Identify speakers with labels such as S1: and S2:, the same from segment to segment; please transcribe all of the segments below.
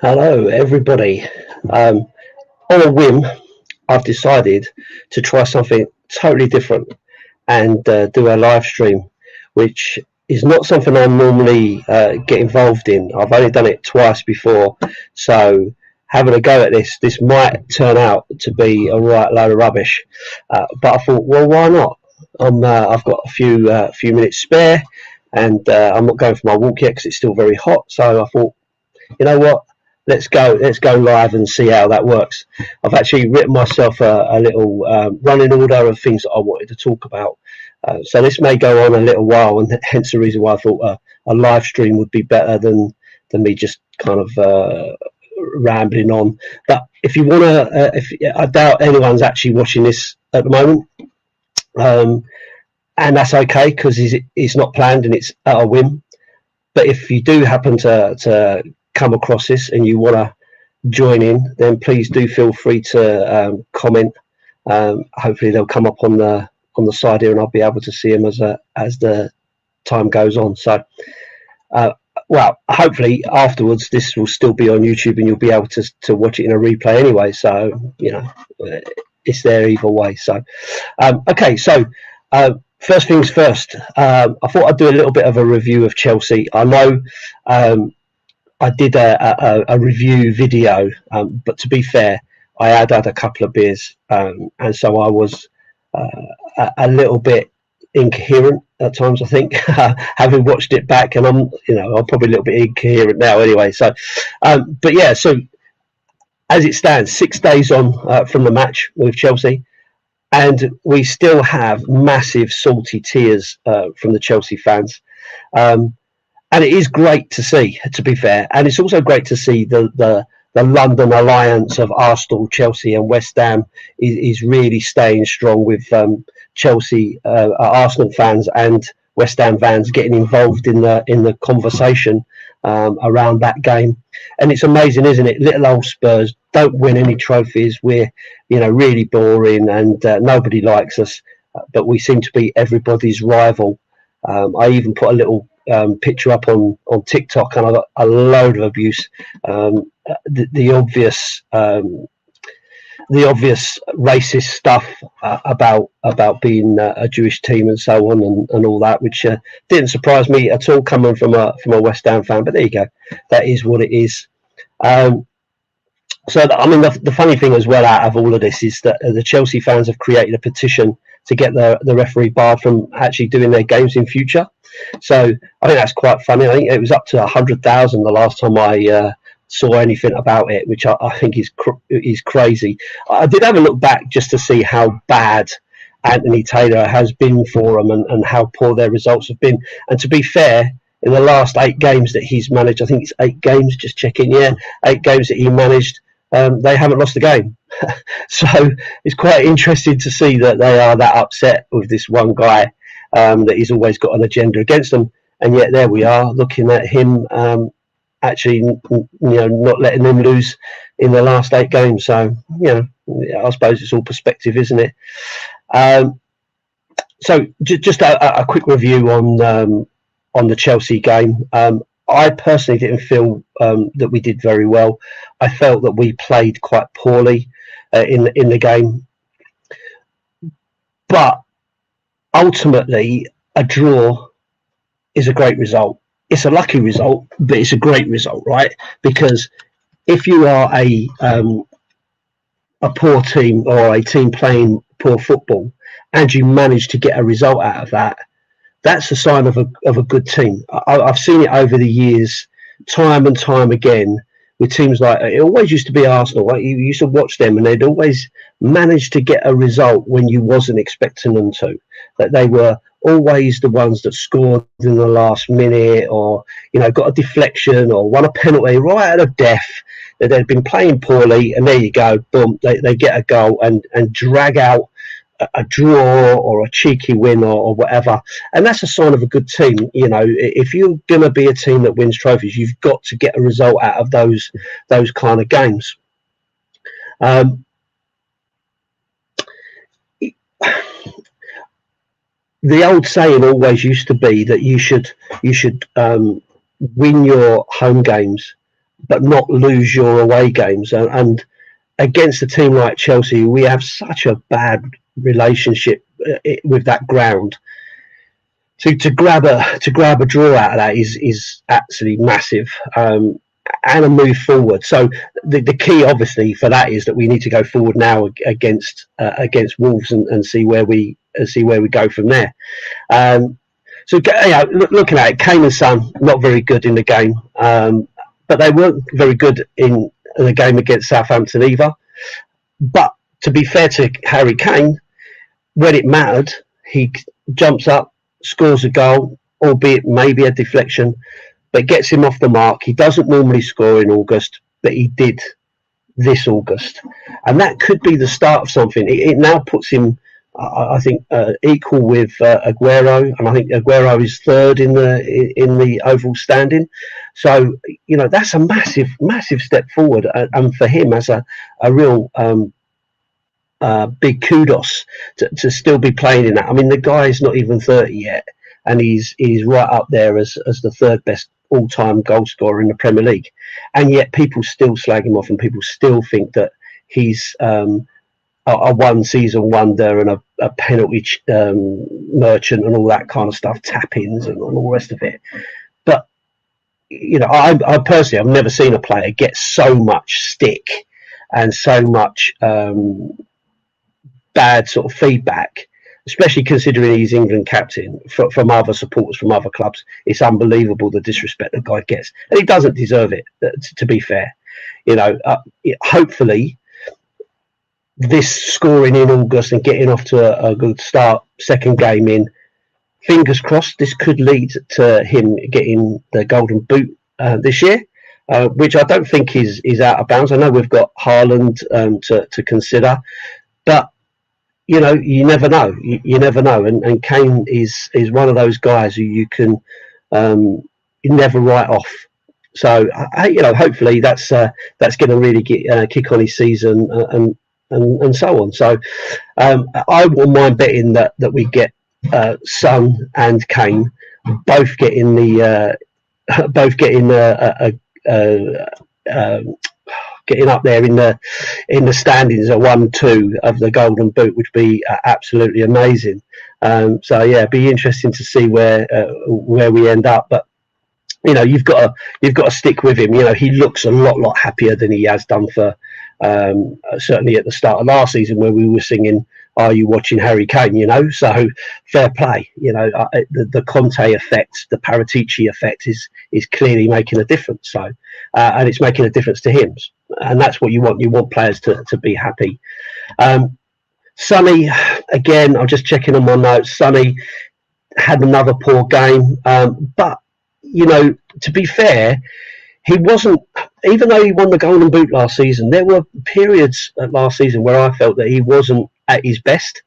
S1: Hello, everybody. On a whim, I've decided to try something totally different and do a live stream, which is not something I normally get involved in. I've only done it twice before, so having a go at this might turn out to be a right load of rubbish. But I thought, well, why not? I've got a few minutes spare, and I'm not going for my walk yet because it's still very hot. So I thought, you know what? Let's go live and see how that works. I've actually written myself a little running order of things that I wanted to talk about. So this may go on a little while, and hence the reason why I thought a live stream would be better than me just kind of rambling on. But if you want to, I doubt anyone's actually watching this at the moment, and that's okay because it's not planned and it's at a whim. But if you do happen to come across this and you want to join in, then please do feel free to comment. Hopefully they'll come up on the side here and I'll be able to see them as the time goes on. So well, hopefully afterwards this will still be on YouTube and you'll be able to watch it in a replay anyway, so you know it's there either way. So okay, so first things first, I thought I'd do a little bit of a review of Chelsea. I know I did a review video, but to be fair, I had a couple of beers, and so I was a little bit incoherent at times, I think, having watched it back, and I'm probably a little bit incoherent now anyway. So, but yeah, so as it stands, 6 days on from the match with Chelsea, and we still have massive salty tears from the Chelsea fans. And it is great to see, to be fair, and it's also great to see the London alliance of Arsenal, Chelsea, and West Ham is really staying strong with Chelsea, Arsenal fans, and West Ham fans getting involved in the conversation around that game. And it's amazing, isn't it? Little old Spurs don't win any trophies. We're really boring, and nobody likes us, but we seem to be everybody's rival. I even put a little picture up on TikTok, and I got a load of abuse. The obvious racist stuff about being a Jewish team and so on and all that, which didn't surprise me at all coming from a West Ham fan. But there you go, that is what it is. So I mean, the funny thing as well out of all of this is that the Chelsea fans have created a petition to get the referee barred from actually doing their games in future. So I think that's quite funny. I think it was up to 100,000 the last time I saw anything about it, which I think is crazy. I did have a look back just to see how bad Anthony Taylor has been for them and how poor their results have been. And to be fair, in the last 8 games that he's managed, I think it's 8 games, just checking, 8 games that he managed, they haven't lost a game. So it's quite interesting to see that they are that upset with this one guy, that he's always got an agenda against them, and yet there we are looking at him actually not letting them lose in the last 8 games. So I suppose it's all perspective, isn't it? So just a quick review on the Chelsea game. I personally didn't feel that we did very well. I felt that we played quite poorly in the game, but ultimately a draw is a great result. It's a lucky result, but it's a great result, right? Because if you are a poor team or a team playing poor football and you manage to get a result out of that, that's a sign of a good team. I've seen it over the years, time and time again, with teams like, it always used to be Arsenal, right? You used to watch them and they'd always manage to get a result when you wasn't expecting them to. That they were always the ones that scored in the last minute, or got a deflection or won a penalty right out of death, that they'd been playing poorly, and there you go, boom, they get a goal and drag out a draw or a cheeky win or whatever. And that's a sign of a good team. If you're going to be a team that wins trophies, you've got to get a result out of those kind of games. The old saying always used to be that you should win your home games, but not lose your away games. And against a team like Chelsea, we have such a bad relationship with that ground. To grab a draw out of that is absolutely massive, and a move forward. So the key, obviously, for that is that we need to go forward now against Wolves and see where we go from there. So looking at it, Kane and Son not very good in the game, but they weren't very good in the game against Southampton either. But to be fair to Harry Kane, when it mattered, he jumps up, scores a goal, albeit maybe a deflection, but gets him off the mark. He doesn't normally score in August, but he did this August. And that could be the start of something. It now puts him, I think, equal with Aguero, and I think Aguero is third in the overall standing. So, that's a massive step forward, and for him as a real big kudos to still be playing in that. I mean, the guy is not even 30 yet, and he's right up there as the third best all-time goal scorer in the Premier League, and yet people still slag him off, and people still think that he's a one-season wonder and a penalty merchant and all that kind of stuff, tap-ins and all the rest of it. But I personally, I've never seen a player get so much stick and so much bad sort of feedback, especially considering he's England captain, from other supporters from other clubs. It's unbelievable the disrespect the guy gets, and he doesn't deserve it. To be fair, hopefully this scoring in August and getting off to a good start, second game in, fingers crossed, this could lead to him getting the Golden Boot this year, which I don't think is out of bounds. I know we've got Haaland to consider, but you never know. You never know, and Kane is one of those guys who you can never write off. So hopefully that's going to really kick on his season and so on. So I wouldn't mind betting that we get Son and Kane both getting getting up there in the standings at 1-2 of the Golden Boot, which would be absolutely amazing. So yeah, it'd be interesting to see where we end up. But you've got to stick with him. He looks a lot happier than he has done for certainly at the start of last season, where we were singing "Are you watching Harry Kane?" So fair play. The Conte effect, the Paratici effect is clearly making a difference. So and it's making a difference to him, and that's what you want. You want players to be happy. Sonny, again, I'm just checking on my notes. Sonny had another poor game, but to be fair, he wasn't, even though he won the Golden Boot last season, there were periods last season where I felt that he wasn't at his best,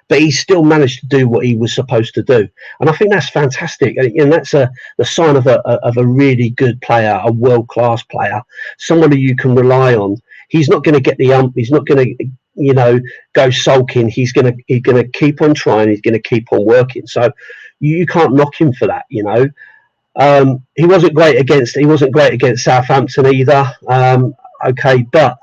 S1: but he still managed to do what he was supposed to do. And I think that's fantastic. And that's the sign of a really good player, a world-class player, someone who you can rely on. He's not going to get the ump. He's not going to, go sulking. He's going to keep on trying. He's going to keep on working. So you can't knock him for that, He wasn't great against Southampton either. Okay, but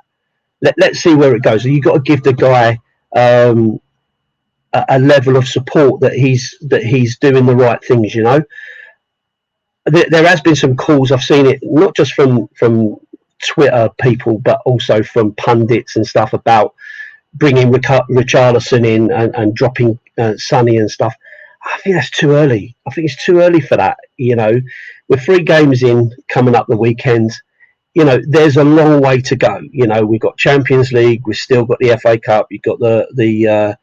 S1: let's see where it goes. You've got to give the guy a level of support that he's doing the right things. There has been some calls. I've seen it not just from Twitter people, but also from pundits and stuff about bringing Richarlison in and dropping Sonny and stuff. I think that's too early. I think it's too early for that. We're 3 games in, coming up the weekend. There's a long way to go. We've got Champions League. We've still got the FA Cup. You've got the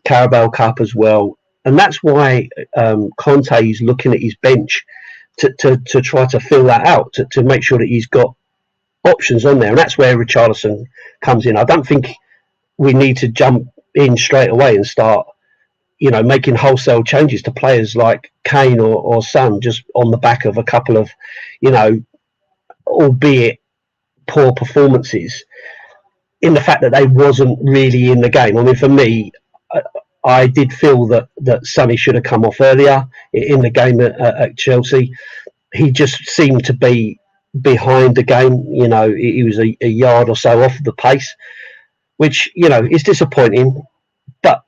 S1: Carabao Cup as well. And that's why Conte is looking at his bench to try to fill that out, to make sure that he's got options on there. And that's where Richarlison comes in. I don't think we need to jump in straight away and start making wholesale changes to players like Kane or Son just on the back of a couple of, albeit poor performances, in the fact that they wasn't really in the game. I mean, for me, I did feel that Sonny should have come off earlier in the game at Chelsea. he just seemed to be behind the game. You know, he was a yard or so off the pace, which, you know, is disappointing, but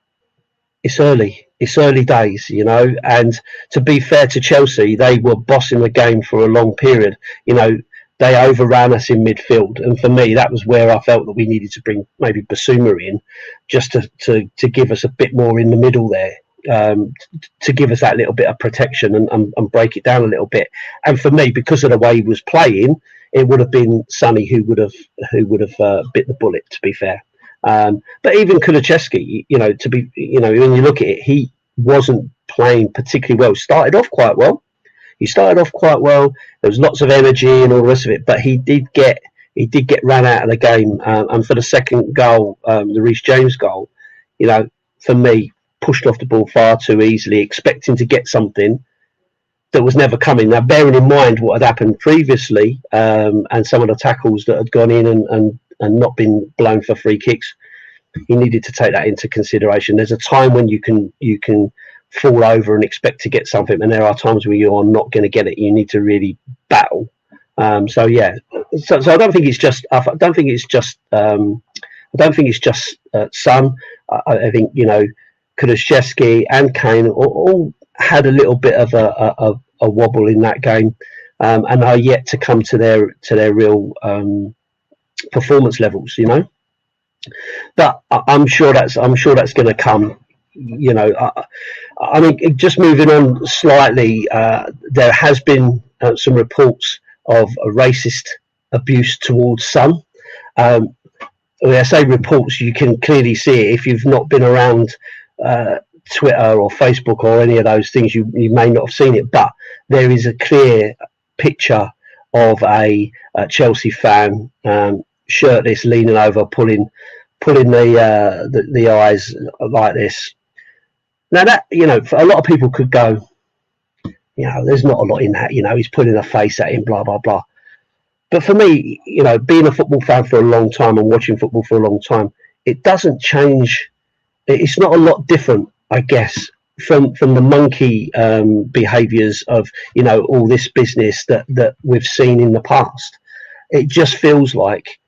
S1: it's early. It's early days, you know, and to be fair to Chelsea, they were bossing the game for a long period. You know, they overran us in midfield, and for me, that was where I felt that we needed to bring maybe Basuma in, just to give us a bit more in the middle there, to give us that little bit of protection and break it down a little bit. And for me, because of the way he was playing, it would have been Sonny who would have bit the bullet, to be fair. But even Kulusevski, you know, when you look at it, he wasn't playing particularly well. Started off quite well. There was lots of energy and all the rest of it, but he did get run out of the game. And for the second goal, the Reece James goal, you know, for me, pushed off the ball far too easily, expecting to get something that was never coming. Now, bearing in mind what had happened previously, and some of the tackles that had gone in and not been blown for free kicks, he needed to take that into consideration. There's a time when you can fall over and expect to get something, and there are times where you are not going to get it. You need to really battle. So I don't think it's just. I don't think it's just Son. I think, you know, Kulusevski and Kane all had a little bit of a wobble in that game, and are yet to come to their real performance levels, you know. But I'm sure that's going to come. You know, I mean, just moving on slightly, there has been some reports of a racist abuse towards Son. When I say reports, you can clearly see it. If you've not been around Twitter or Facebook or any of those things, you may not have seen it, but there is a clear picture of a Chelsea fan, shirtless, leaning over, pulling the eyes like this. Now that, you know, for a lot of people could go, you know, there's not a lot in that, you know, he's putting a face at him, blah blah blah. But for me, you know, being a football fan for a long time and watching football for a long time, it doesn't change. It's not a lot different, I guess, from the monkey behaviours of, you know, all this business that we've seen in the past. It just feels like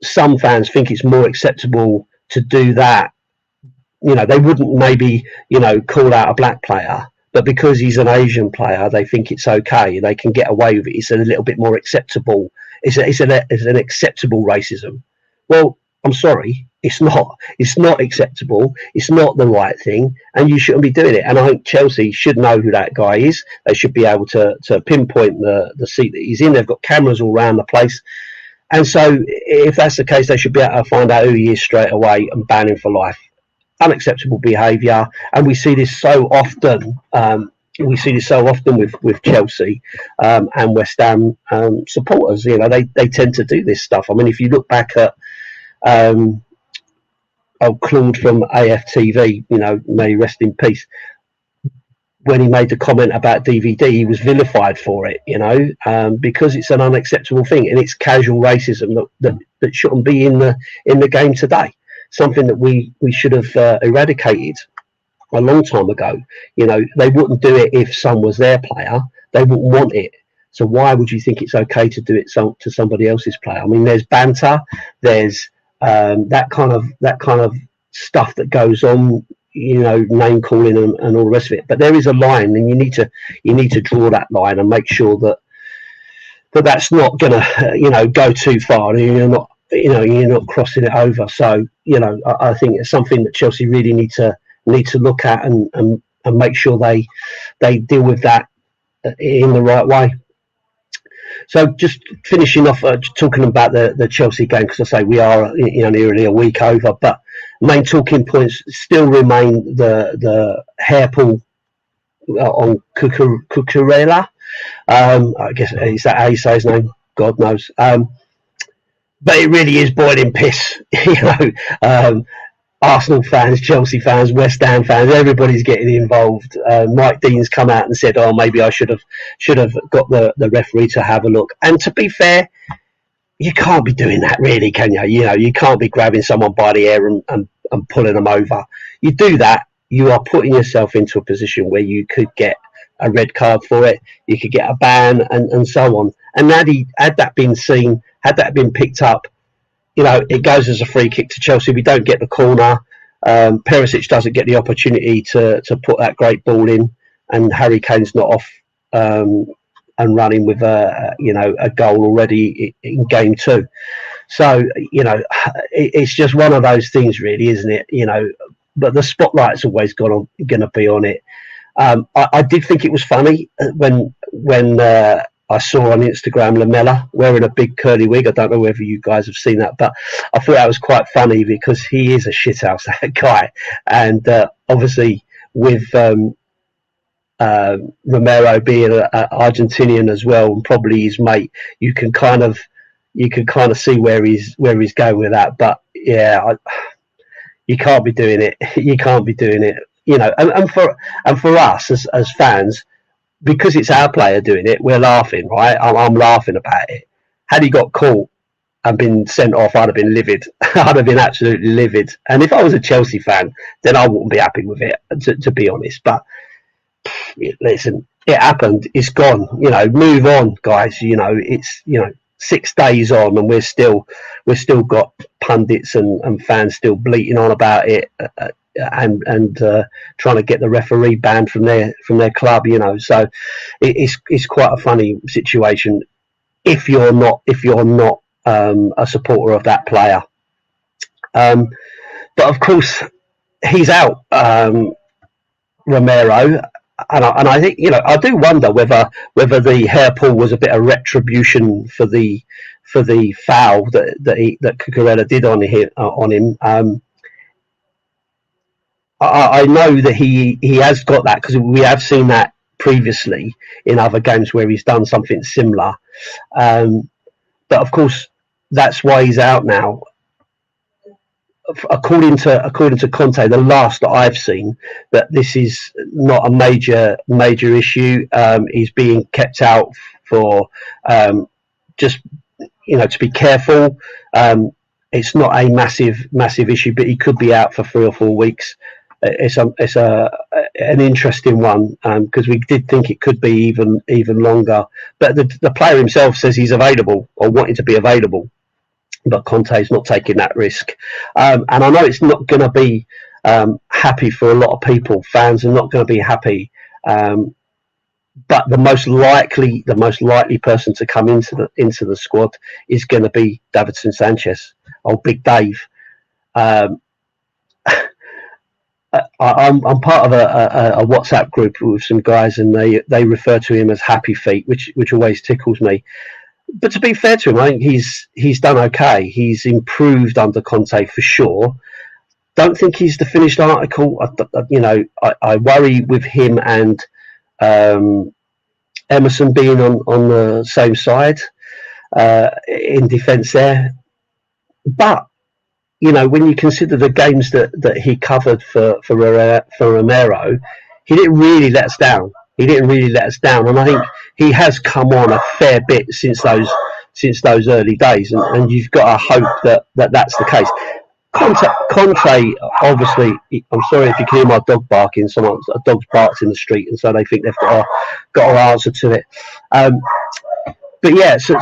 S1: some fans think it's more acceptable to do that. You know, they wouldn't maybe, you know, call out a black player, but because he's an Asian player, they think it's okay. They can get away with it. It's a little bit more acceptable. It's an acceptable racism. Well, I'm sorry, it's not. It's not acceptable. It's not the right thing, and you shouldn't be doing it. And I think Chelsea should know who that guy is. They should be able to pinpoint the seat that he's in. They've got cameras all around the place. And so if that's the case, they should be able to find out who he is straight away and ban him for life. Unacceptable behaviour, and we see this so often. With Chelsea and West Ham supporters. You know, they tend to do this stuff. I mean, if you look back at Claude from AFTV, you know, may he rest in peace, when he made the comment about DVD, he was vilified for it, you know, because it's an unacceptable thing, and it's casual racism that shouldn't be in the game today. Something that we should have eradicated a long time ago. You know, they wouldn't do it if Son was their player. They wouldn't want it. So why would you think it's okay to do it to somebody else's player? I mean, there's banter, there's that kind of stuff that goes on. You know, name calling and all the rest of it. But there is a line, and you need to draw that line and make sure that's not going to, you know, go too far. You're not crossing it over. So, you know, I think it's something that Chelsea really need to look at and make sure they deal with that in the right way. So just finishing off, talking about the Chelsea game, because I say we are, you know, nearly a week over, but main talking points still remain the hair pull on Cucurella. I guess, is that how you say his name? God knows. But it really is boiling piss. You know, Arsenal fans, Chelsea fans, West Ham fans, everybody's getting involved. Mike Dean's come out and said, "Oh, maybe I should have got the referee to have a look." And to be fair, you can't be doing that, really, can you? You know, you can't be grabbing someone by the hair and pulling them over. You do that, you are putting yourself into a position where you could get a red card for it. You could get a ban and so on. And had that been seen, had that been picked up, it goes as a free kick to Chelsea. We don't get the corner. Perisic doesn't get the opportunity to put that great ball in, and Harry Kane's not off and running with a goal already in game 2. So it's just one of those things, really, isn't it? But the spotlight's always going to be on it. I did think it was funny when I saw on Instagram Lamella wearing a big curly wig. I don't know whether you guys have seen that, but I thought that was quite funny because he is a shithouse, that guy. And obviously with Romero being an Argentinian as well, and probably his mate, you can kind of see where he's going with that. But yeah, you can't be doing it. You can't be doing it. And for us as fans, because it's our player doing it, we're laughing, right? I'm laughing about it. Had he got caught and been sent off, I'd have been livid. I'd have been absolutely livid. And if I was a Chelsea fan, then I wouldn't be happy with it, to be honest. But listen, it happened. It's gone. Move on, guys. It's 6 days on, and we're still got pundits and fans still bleating on about it. And trying to get the referee banned from their club, So it's quite a funny situation if you're not a supporter of that player. But of course, he's out, Romero, and I think I do wonder whether the hair pull was a bit of retribution for the foul that Cucurella did on him. I know that he has got that because we have seen that previously in other games where he's done something similar. But of course, that's why he's out now. According to Conte, the last that I've seen, that this is not a major issue. He's being kept out for just to be careful. It's not a massive issue, but he could be out for 3 or 4 weeks. It's an interesting one because we did think it could be even longer. But the player himself says he's available or wanting to be available, but Conte's not taking that risk. And I know it's not going to be happy for a lot of people. Fans are not going to be happy. But the most likely person to come into the squad is going to be Davinson Sanchez, old Big Dave. I'm part of a WhatsApp group with some guys, and they refer to him as Happy Feet, which always tickles me. But to be fair to him, I think he's done okay. He's improved under Conte for sure. Don't think he's the finished article. I worry with him and Emerson being on the same side in defence there. But when you consider the games that he covered for Romero, he didn't really let us down. And I think he has come on a fair bit since those early days, and you've got to hope that's the case. Conte, obviously, I'm sorry if you can hear my dog barking. A dog's barked in the street, and so they think they've got to answer to it. But yeah, so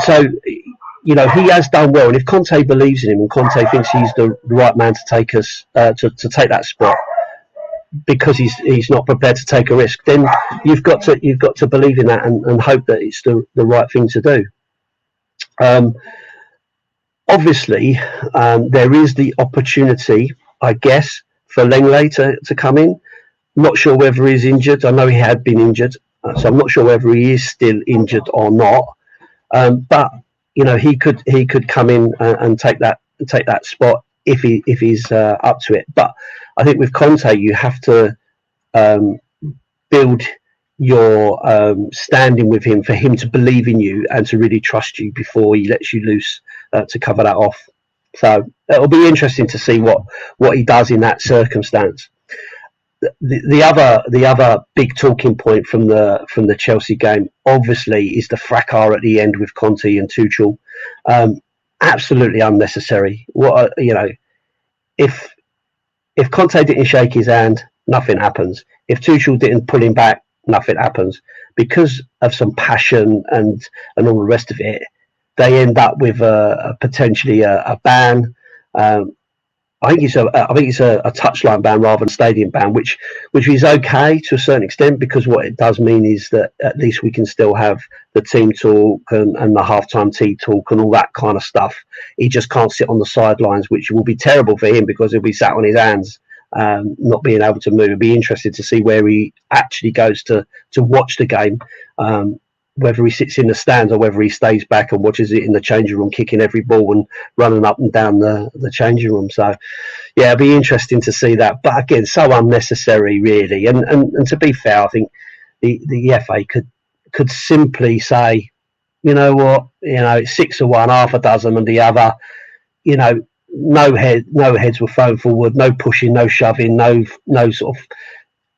S1: he has done well, and if Conte believes in him and Conte thinks he's the right man to take us to take that spot, because he's not prepared to take a risk, then you've got to believe in that and hope that it's the right thing to do. Obviously, there is the opportunity, I guess, for Lenglet to come in. Not sure whether he's injured. I know he had been injured, so I'm not sure whether he is still injured or not. But he could come in and take that spot if he's up to it. But I think with Conte, you have to build your standing with him for him to believe in you and to really trust you before he lets you loose to cover that off. So it'll be interesting to see what he does in that circumstance. The other big talking point from the Chelsea game, obviously, is the fracas at the end with Conte and Tuchel. Absolutely unnecessary. If Conte didn't shake his hand, nothing happens. If Tuchel didn't pull him back, nothing happens because of some passion and all the rest of it. They end up with potentially a ban. I think it's a touchline ban rather than stadium ban, which is okay to a certain extent, because what it does mean is that at least we can still have the team talk and the halftime tea talk and all that kind of stuff. He just can't sit on the sidelines, which will be terrible for him because he'll be sat on his hands, not being able to move. It'll be interested to see where he actually goes to watch the game. Whether he sits in the stands or whether he stays back and watches it in the changing room, kicking every ball and running up and down the changing room. So, yeah, it'll be interesting to see that. But again, so unnecessary, really. And to be fair, I think the FA could simply say, you know what, it's 6 of one, half a dozen, and the other. No heads were thrown forward, no pushing, no shoving, no sort of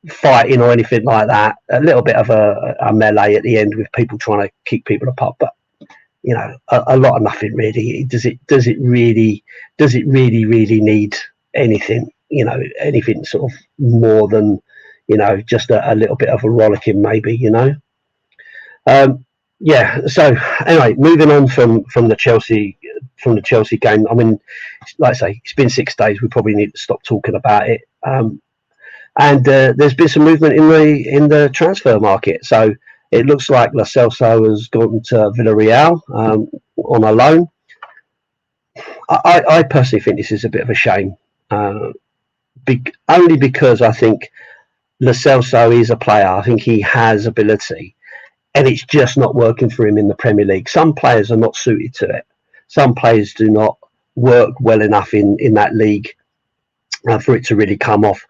S1: fighting or anything like that. A little bit of a melee at the end with people trying to keep people apart, but a lot of nothing really. Does it really need anything? Anything sort of more than just a little bit of a rollicking, maybe. Yeah. So anyway, moving on from the Chelsea game. I mean, like I say, it's been 6 days. We probably need to stop talking about it. And there's been some movement in the transfer market. So it looks like Lo Celso has gone to Villarreal on a loan. I personally think this is a bit of a shame, only because I think Lo Celso is a player. I think he has ability, and it's just not working for him in the Premier League. Some players are not suited to it. Some players do not work well enough in that league for it to really come off.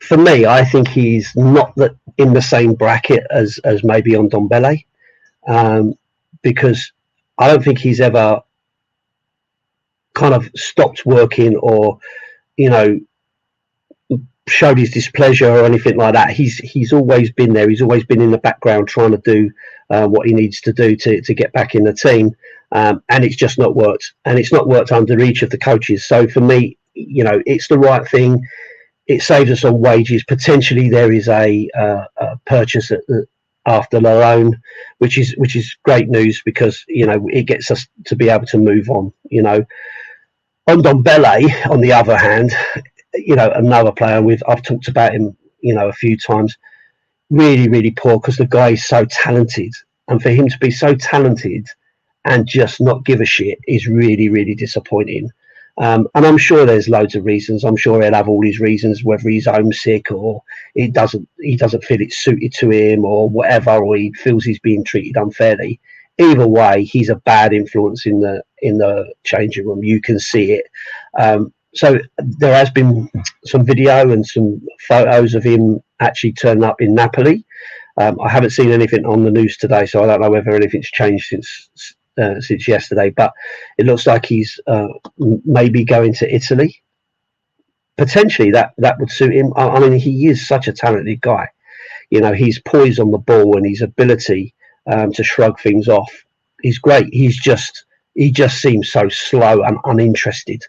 S1: For me, I think he's not in the same bracket as maybe Ndombele, because I don't think he's ever kind of stopped working or, showed his displeasure or anything like that. He's always been there. He's always been in the background trying to do what he needs to do to get back in the team, and it's just not worked. And it's not worked under each of the coaches. So for me, it's the right thing. It saves us on wages. Potentially, there is a purchase after the loan, which is great news because it gets us to be able to move on. Ndombele, on the other hand, another player I've talked about him, a few times. Really, really poor because the guy is so talented, and for him to be so talented and just not give a shit is really, really disappointing. And I'm sure there's loads of reasons. I'm sure he'll have all his reasons, whether he's homesick or he doesn't feel it's suited to him or whatever, or he feels he's being treated unfairly. Either way, he's a bad influence in the changing room. You can see it. So there has been some video and some photos of him actually turning up in Napoli. I haven't seen anything on the news today, so I don't know whether anything's changed since yesterday, but it looks like he's maybe going to Italy. Potentially that would suit him. I mean, he is such a talented guy. His poise on the ball and his ability to shrug things off is great. He just seems so slow and uninterested,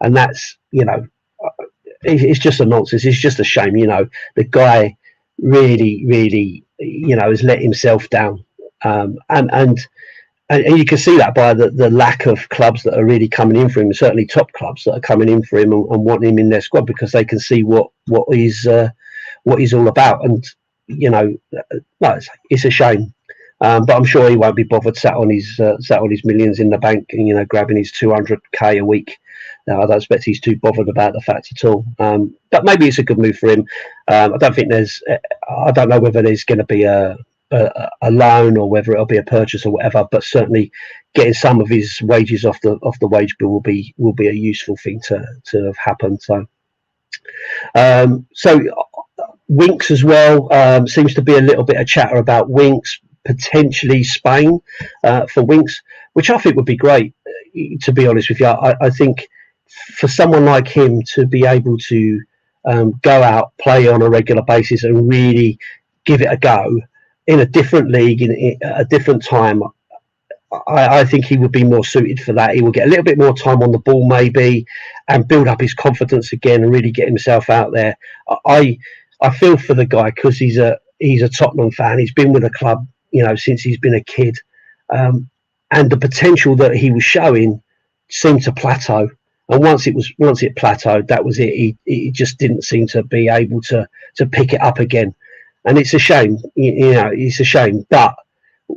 S1: and that's it's just a nonsense. It's just a shame. The guy really, really has let himself down, and you can see that by the lack of clubs that are really coming in for him, certainly top clubs that are coming in for him and wanting him in their squad because they can see what he's all about. And it's a shame, but I'm sure he won't be bothered sat on his millions in the bank and grabbing his 200k a week. I don't expect he's too bothered about the fact at all. But maybe it's a good move for him. I don't know whether there's going to be a loan or whether it'll be a purchase or whatever, but certainly getting some of his wages off the wage bill will be a useful thing to have happened. So Winks as well, seems to be a little bit of chatter about Winks, potentially Spain for Winks, which I think would be great, to be honest with you. I think for someone like him to be able to go out, play on a regular basis and really give it a go in a different league, in a different time, I think he would be more suited for that. He will get a little bit more time on the ball maybe and build up his confidence again and really get himself out there. I feel for the guy because he's a he's a Tottenham fan. He's been with the club, since he's been a kid, and the potential that he was showing seemed to plateau. And once it plateaued, that was it. He just didn't seem to be able to pick it up again, and it's a shame. It's a shame, but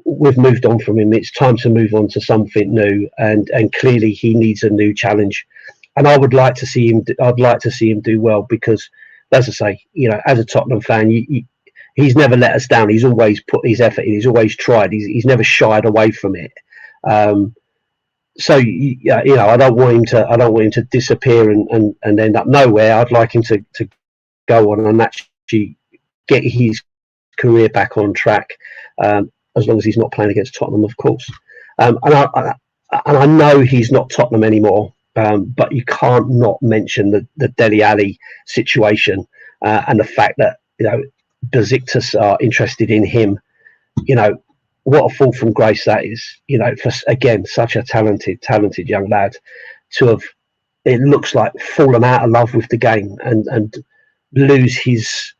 S1: we've moved on from him. It's time to move on to something new, and clearly he needs a new challenge. And I would like to see him. I'd like to see him do well because, as I say, as a Tottenham fan, he's never let us down. He's always put his effort in. He's always tried. He's never shied away from it. So I don't want him to. I don't want him to disappear and end up nowhere. I'd like him to go on and actually get his career back on track. As long as he's not playing against Tottenham, of course. And I know he's not Tottenham anymore. But you can't not mention the Dele Alli situation and the fact that Besiktas are interested in him. What a fall from grace that is. For again such a talented young lad to have, it looks like, fallen out of love with the game and lose his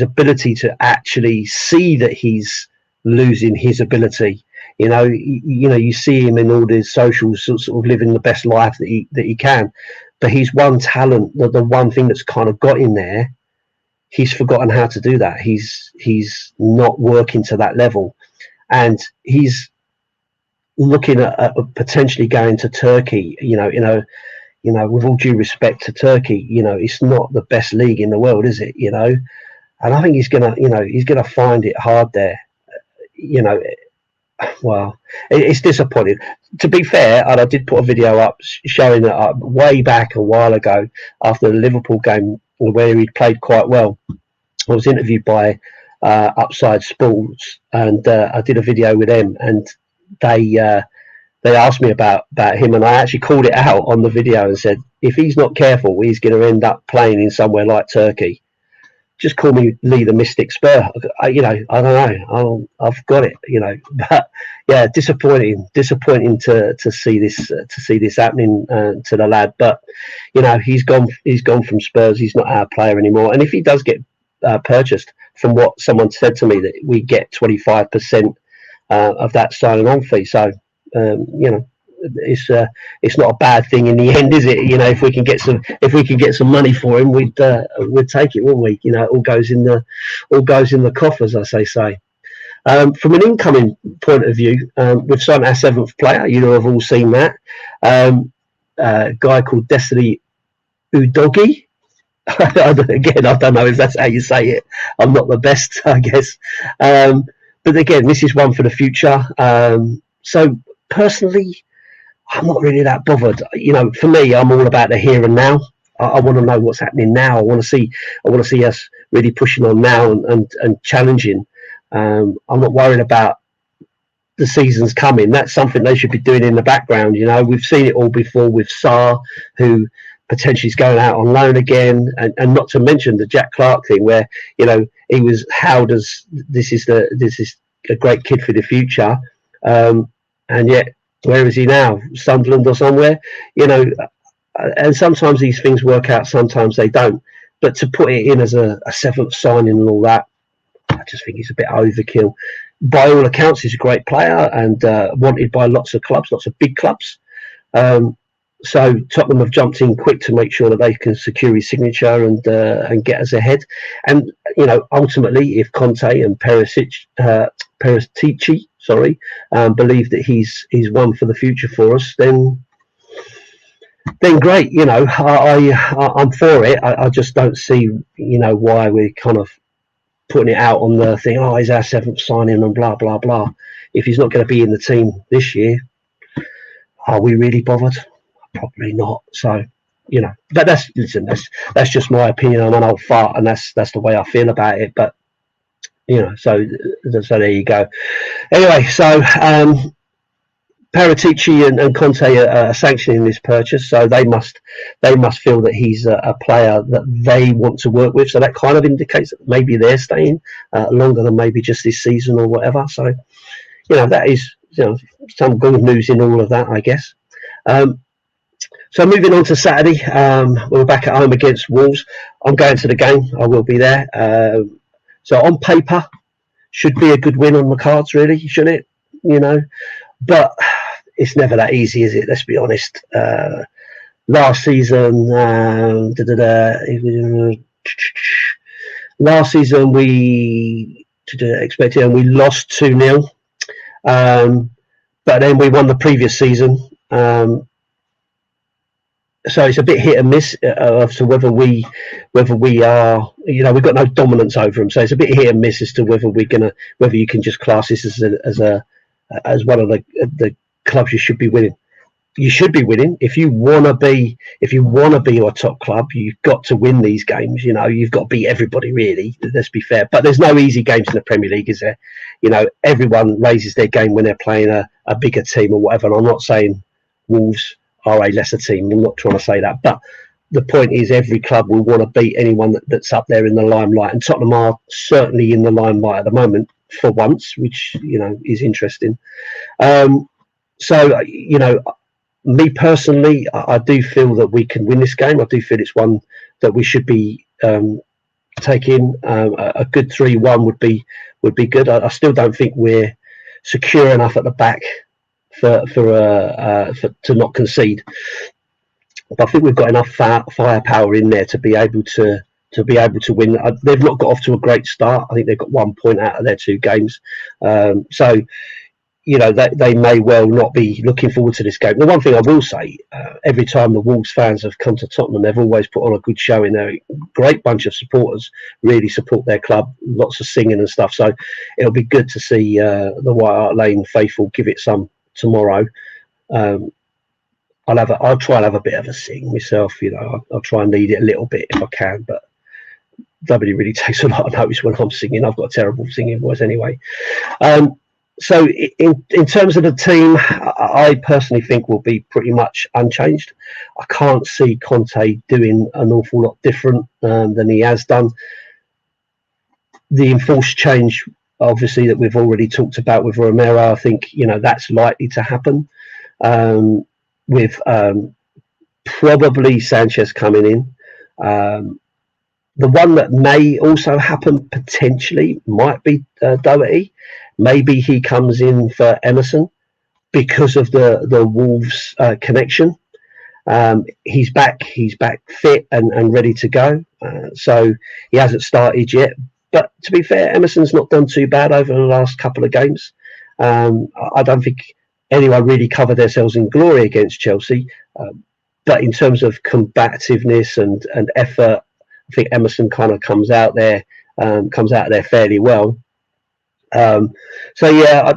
S1: ability to actually see that he's losing his ability. You see him in all his socials, sort of living the best life that he can. But his one talent, the one thing that's kind of got in there, he's forgotten how to do that. He's not working to that level, and he's looking at potentially going to Turkey. With all due respect to Turkey, it's not the best league in the world, is it? And I think he's gonna find it hard there. Well, it's disappointing. To be fair, and I did put a video up showing that way back a while ago after the Liverpool game where he'd played quite well. I was interviewed by Upside Sports, and I did a video with them, and they asked me about him, and I actually called it out on the video and said, if he's not careful, he's going to end up playing in somewhere like Turkey. Just call me Lee the Mystic Spur. I don't know. I've got it. But yeah, disappointing to see this happening to the lad. But he's gone from Spurs. He's not our player anymore. And if he does get purchased, from what someone said to me, that we get 25% of that signing on fee. So it's not a bad thing in the end, is it? If we can get some money for him, we'd take it, wouldn't we? It all goes in the coffers, as they say. From an incoming point of view, we've signed our 7th player. Have all seen that. A guy called Destiny Udogie. Again, I don't know if that's how you say it. I'm not the best, I guess. But again, this is one for the future. So personally, I'm not really that bothered. For me, I'm all about the here and now. I want to know what's happening now. I want to see us really pushing on now and challenging. I'm not worried about the seasons coming. That's something they should be doing in the background. We've seen it all before with Sarr, who potentially is going out on loan again, and not to mention the Jack Clark thing, where he was hailed as this is a great kid for the future, and yet, where is he now? Sunderland or somewhere, and sometimes these things work out, sometimes they don't. But to put it in as a 7th signing and all that, I just think it's a bit overkill. By all accounts, he's a great player and wanted by lots of clubs, lots of big clubs. So Tottenham have jumped in quick to make sure that they can secure his signature and get us ahead. And ultimately, if Conte and Perisic, believe that he's one for the future for us, then great. I'm for it. I just don't see why we're kind of putting it out on the thing. Oh, he's our 7th signing and blah blah blah. If he's not going to be in the team this year, are we really bothered? Probably not. So but that's just my opinion. I'm an old fart, and that's the way I feel about it. But so there you go. Anyway, so Paratici and Conte are sanctioning this purchase, so they must feel that he's a player that they want to work with. So that kind of indicates that maybe they're staying longer than maybe just this season or whatever. So that is some good news in all of that, I guess. So moving on to Saturday, we're back at home against Wolves. I'm going to the game. I will be there. So on paper, should be a good win on the cards, really, shouldn't it? You know, but it's never that easy, is it? Let's be honest. Last season, we expected, and we lost 2-0. But then we won the previous season. So it's a bit hit and miss as to whether we are, you know, we've got no dominance over them. So it's a bit hit and miss as to whether you can just class this as one of the clubs you should be winning. You should be winning if you want to be a top club. You've got to win these games. You know, you've got to beat everybody, really. Let's be fair. But there's no easy games in the Premier League, is there? You know, everyone raises their game when they're playing a bigger team or whatever. And I'm not saying Wolves are a lesser team. I'm not trying to say that. But the point is, every club will want to beat anyone that's up there in the limelight. And Tottenham are certainly in the limelight at the moment for once, which, you know, is interesting. So, you know, me personally, I do feel that we can win this game. I do feel it's one that we should be taking. A good 3-1 would be good. I still don't think we're secure enough at the back for to not concede. But I think we've got enough firepower in there to be able to win. They've not got off to a great start. I think they've got 1 point out of their 2 games. So, you know, they may well not be looking forward to this game. The one thing I will say, every time the Wolves fans have come to Tottenham, they've always put on a good showing. They're a great bunch of supporters, really support their club, lots of singing and stuff. So it'll be good to see the White Hart Lane faithful give it some tomorrow. I'll try and have a bit of a sing myself. You know, I'll try and lead it a little bit if I can, but nobody really takes a lot of notice when I'm singing. I've got a terrible singing voice anyway. So in terms of the team, I personally think will be pretty much unchanged. I can't see Conte doing an awful lot different than he has done. The enforced change, obviously, that we've already talked about with Romero, I think, you know, that's likely to happen. With probably Sanchez coming in. The one that may also happen potentially might be Doherty. Maybe he comes in for Emerson because of the Wolves connection. He's back fit and ready to go. So he hasn't started yet. But to be fair, Emerson's not done too bad over the last couple of games. I don't think anyone really covered themselves in glory against Chelsea. But in terms of combativeness and effort, I think Emerson kind of comes out there fairly well. So yeah,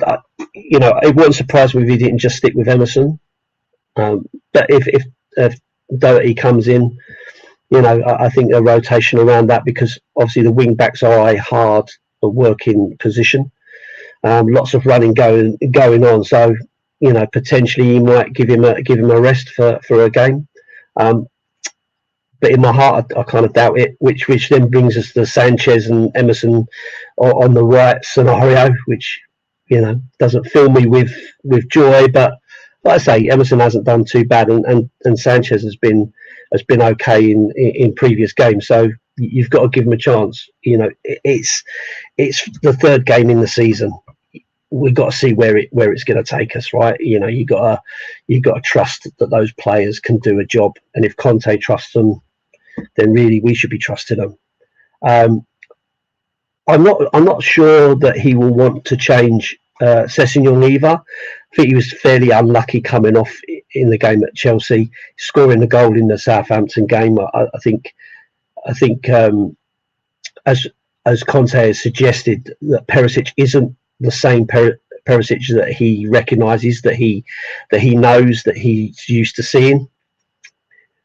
S1: you know, it wouldn't surprise me if he didn't just stick with Emerson. But if Doherty comes in, you know, I think a rotation around that, because obviously the wing backs are a hard working position. Lots of running going on. So, you know, potentially he might give him a rest for a game. But in my heart, I kind of doubt it, which then brings us to Sanchez and Emerson on the right scenario, which, you know, doesn't fill me with joy. But like I say, Emerson hasn't done too bad, and Sanchez has been okay in previous games. So you've got to give him a chance. You know, it's the 3rd game in the season. We've got to see where it's going to take us, right? You know, you got to trust that those players can do a job, and if Conte trusts them, then really we should be trusting them. I'm not sure that he will want to change Sessegnon either. I think he was fairly unlucky coming off in the game at Chelsea, scoring the goal in the Southampton game. I think as Conte has suggested, that Perisic isn't the same Perisic that he recognises, that he knows, that he's used to seeing.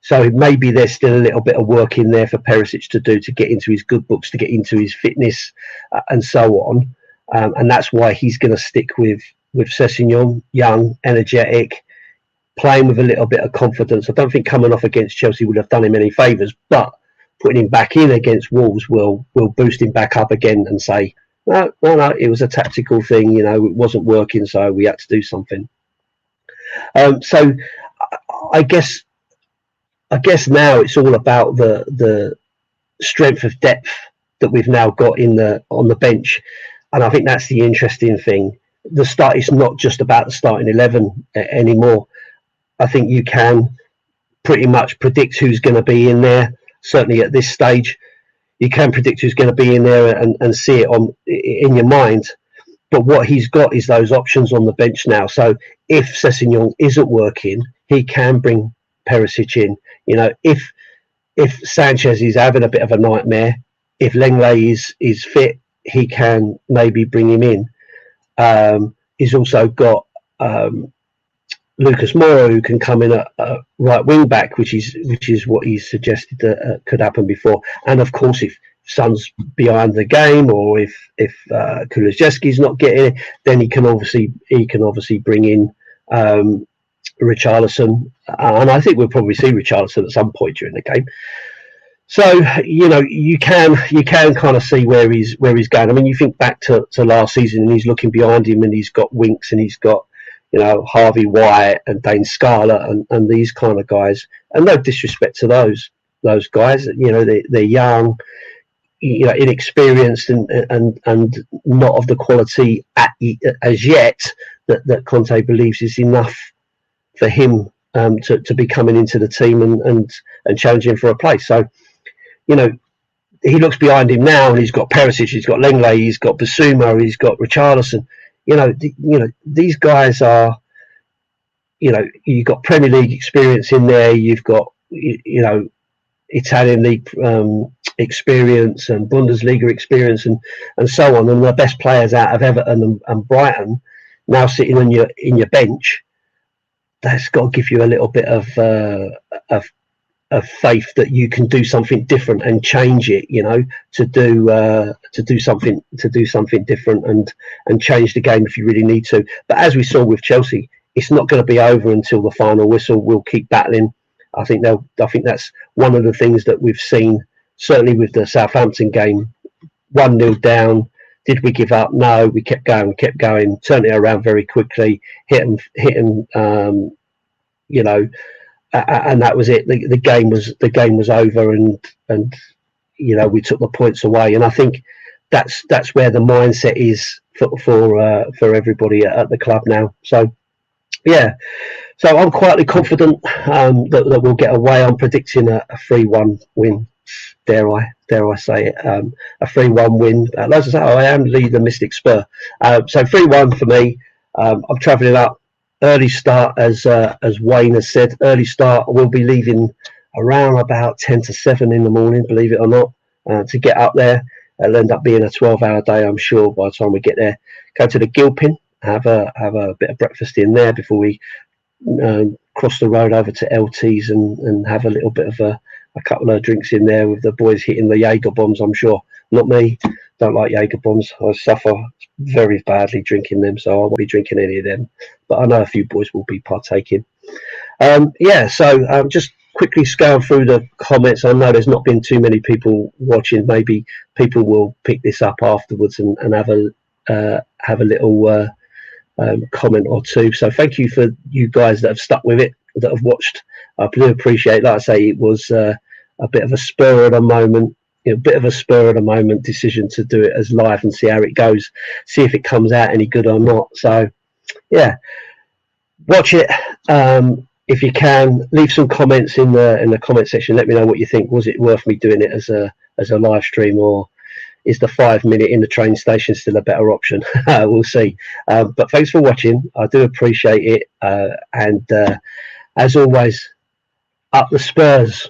S1: So maybe there's still a little bit of work in there for Perisic to do to get into his good books, to get into his fitness and so on. And that's why he's going to stick with Sessegnon, young, energetic, playing with a little bit of confidence. I don't think coming off against Chelsea would have done him any favours, but putting him back in against Wolves will boost him back up again and say, no, it was a tactical thing, you know, it wasn't working, so we had to do something. So I guess now it's all about the strength of depth that we've now got on the bench, and I think that's the interesting thing. The start is not just about the starting 11 anymore. I think you can pretty much predict who's going to be in there. Certainly at this stage, you can predict who's going to be in there and see it in your mind. But what he's got is those options on the bench now. So if Sessegnon isn't working, he can bring Perisic in. You know, if Sanchez is having a bit of a nightmare, if Lenglet is fit, he can maybe bring him in. He's also got Lucas Moura, who can come in at right wing back, which is what he's suggested that could happen before. And of course, if Son's behind the game, or if Kulusevski's not getting it, then he can obviously bring in Richarlison, and I think we'll probably see Richarlison at some point during the game. So you know, you can kind of see where he's going. I mean, you think back to last season, and he's looking behind him, and he's got Winks, and he's got, you know, Harvey White and Dane Scarlett and these kind of guys. And no disrespect to those guys, you know, they're young, you know, inexperienced and not of the quality as yet that Conte believes is enough for him to be coming into the team and challenging for a place. So, you know, he looks behind him now, and he's got Perisic, he's got Lenglet, he's got Bissouma, he's got Richarlison. You know, these guys are, you know, you've got Premier League experience in there, you've got, you know, Italian league experience and Bundesliga experience and so on, and the best players out of Everton and Brighton now sitting on your bench. That's got to give you a little bit of faith that you can do something different and change it, you know, to do something different and change the game if you really need to. But as we saw with Chelsea, it's not going to be over until the final whistle. We'll keep battling. I think that's one of the things that we've seen, certainly with the Southampton game. 1-0 down. Did we give up? No, we kept going, turned it around very quickly, hit them, you know, and that was it. The game was over, and you know, we took the points away. And I think that's where the mindset is for everybody at the club now. So yeah, so I'm quietly confident that we'll get away. I'm predicting a 3-1 win. Dare I say it? A 3-1 win. As I say, I am Lee the Mystic Spur. So 3-1 for me. I'm travelling up. Early start, as Wayne has said. Early start. We'll be leaving around about 10 to 7 in the morning, believe it or not, to get up there. It'll end up being a 12-hour day, I'm sure, by the time we get there. Go to the Gilpin, have a bit of breakfast in there before we cross the road over to LT's and have a little bit of a couple of drinks in there with the boys hitting the Jaeger bombs, I'm sure. Not me. Don't like Jaeger bombs. I suffer very badly drinking them, so I won't be drinking any of them. But I know a few boys will be partaking. So just quickly scan through the comments. I know there's not been too many people watching. Maybe people will pick this up afterwards and have a little comment or two. So thank you for you guys that have stuck with it, that have watched. I do appreciate it. Like I say, it was a bit of a spur of the moment. A bit of a spur of the moment decision to do it as live and see how it goes, see if it comes out any good or not. So yeah, watch it if you can. Leave some comments in the comment section. Let me know what you think. Was it worth me doing it as a live stream, or is the 5 minute in the train station still a better option? We'll see. But thanks for watching. I do appreciate it, and as always, up the Spurs.